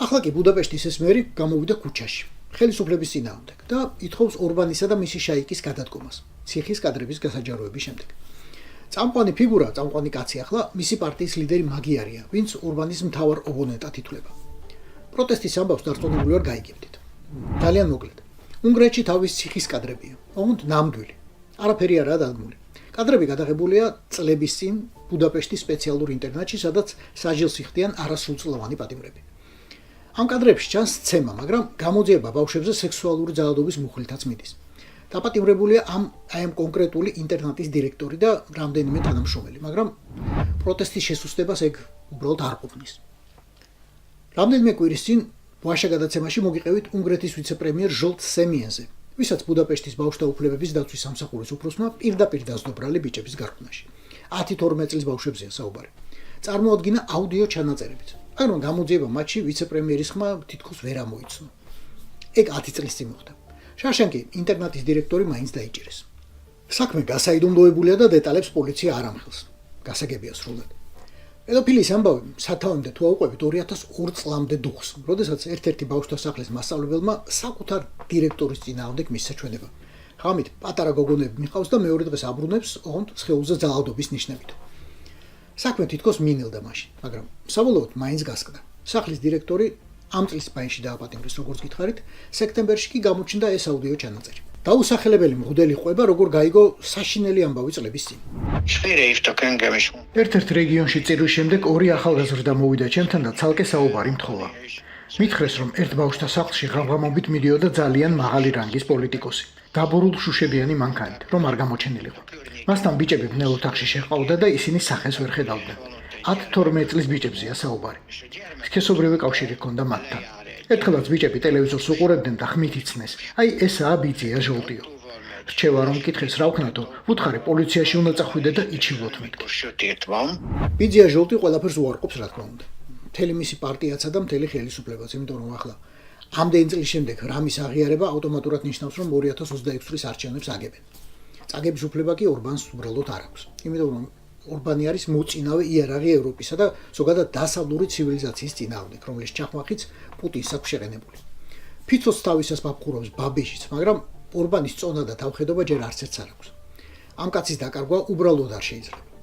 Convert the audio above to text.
ახლა კი ბუდაპეშტის ეს მერი გამოვიდა ქუჩაში, ხელისუფლების წინააღმდეგ და ითხოვს ორბანისა და მისი შაიკის გადადგომას, ციხის კადრების გასაჯაროების შემდეგ. წამყვანი ფიგურა, წამყვანი კაცი ახლა მისი პარტიის ლიდერი მაგიარია, ვინც ორბანის მთავარ ოპონენტად ითვლება. პროტესტის ამბავს დარწმუნებული ვარ გაიგებდით. ძალიან მოკლედ. უნგრეთში თავის ციხის კადრებია, ოღონდ ნამდვილი. არაფერი არაა დადგმული. კადრები გადაღებულია წლების წინ ბუდაპეშტის სპეციალურ ინტერნატში, სადაც საჯელს იხდიან არასრულწლოვანი პატიმრები. ამ კადრებში ჩანს სცემა, მაგრამ გამოძიება ბავშვებზე სექსუალური ძალადობის მუხლითაც მიდის. დაპატიმრებულია ამ კონკრეტული ინტერნატის დირექტორი და რამდენიმე თანამშრომელი, მაგრამ პროტესტის შესუსტებას ეგ უბრალოდ არ ყოფნის. რამდენიმე კვირის წინ ვაშა გადაცემაში მოგიყევით უნგრეთის ვიცე-პრემიერ ჟოლტ სემიენზე, ვისაც ბუდაპეშტის ბავშვთა უფლებების დაცვის სამსახურის უფროსმა პირდაპირ დასდო ბრალი ბიჭების გარყვნაში. 10-12 წლის ბავშვებზეა საუბარი. წარმოადგინა აუდიო ჩანაწერებით. მაგრამ გამოძიება მათში ვიცე-პრემიერის ხმა თითქოს ვერ ამოიცნო. ეგ 10 წლის წინ მოხდა. შარშან კი ინტერნატის დირექტორი მაინც დაიჭირეს. საქმე გასაიდუმლოებულია და დეტალებს პოლიცია არ ამხელს. გასაგებია სრულად. პედოფილიის ამბავი სათავემდე თუ აუყვებით 2002 წლამდე დუხს, როდესაც ერთ-ერთი ბავშვთა სახლის მასწავლებელმა საკუთარ დირექტორის წინააღმდეგ მისცა ჩვენება. ღამით პატარა გოგონები მიყავს და მეორე დღეს აბრუნებს, ოღონდ სხეულზე ძალადობის ნიშნებით. საქმე თითქოს მინილდა მაშინ, მაგრამ საბოლოოდ მაინც გასკდა. სახლის დირექტორი ამ წლის მაისში დააპატიმრეს, როგორც გითხარით, სექტემბერში კი გამოჩნდა ეს აუდიო ჩანაწერი. დაუსახელებელი მღვდელი ყვება, როგორ გაიგო საშინელი ამბავი წლების წინ. ერთ-ერთ რეგიონში წირვის შემდეგ ორი ახალგაზრდა მოვიდა ჩემთან და ცალკე საუბარი მთხოვა. მითხრეს, რომ ერთ ბავშვთა სახლში ღამღამობით მიდიოდა ძალიან მაღალი რანგის პოლიტიკოსი, დაბურულ შუშებიანი მანქანით, რომ არ გამოჩენილიყო. მასთან ბიჭები ბნელ ოთახში შეჰყავდა და ისინი სახეს ვერ ხედავდნენ. 10-12 წლის ბიჭებზეა საუბარი. სქესობრივი კავშირი ჰქონდა მათთან. ერთხელაც ბიჭები ტელევიზორს უყურებდნენ და ხმით იცნეს. აი ესაა ბიძია ჟოლტიო. რჩევა რომ მკითხეს რა ვქნათო, ვუთხარი პოლიციაში უნდა წახვიდე და იჩივლოთ მეთქი. ბიძია ჟოლტი ყველაფერს უარყოფს, რა თქმა უნდა. მთელი მისი პარტიაცა და მთელი ხელისუფლებაც, იმიტომ რომ ახლა ამდენი წლის შემდეგ რამის აღიარება ავტომატურად ნიშნავს, რომ 2026 წლის არჩევნებს აგებენ. წაგების უფლება კი ორბანს უბრალოდ არ აქვს. იმიტომ რომ ორბანი არის მოწინავე იერარქი ევროპისა და ზოგადად დასავლური ცივილიზაციის წინააღმდეგ, რომლის ჩახმახიც პუტინს აქვს შეყენებული. ფიცოც თავისას მაფხურობს ბაბიშიც, მაგრამ ორბანის წონა და თავხედობა ჯერ არც ერთს არ აქვს. ამ კაცის დაკარგვა უბრალოდ არ შეიძლება.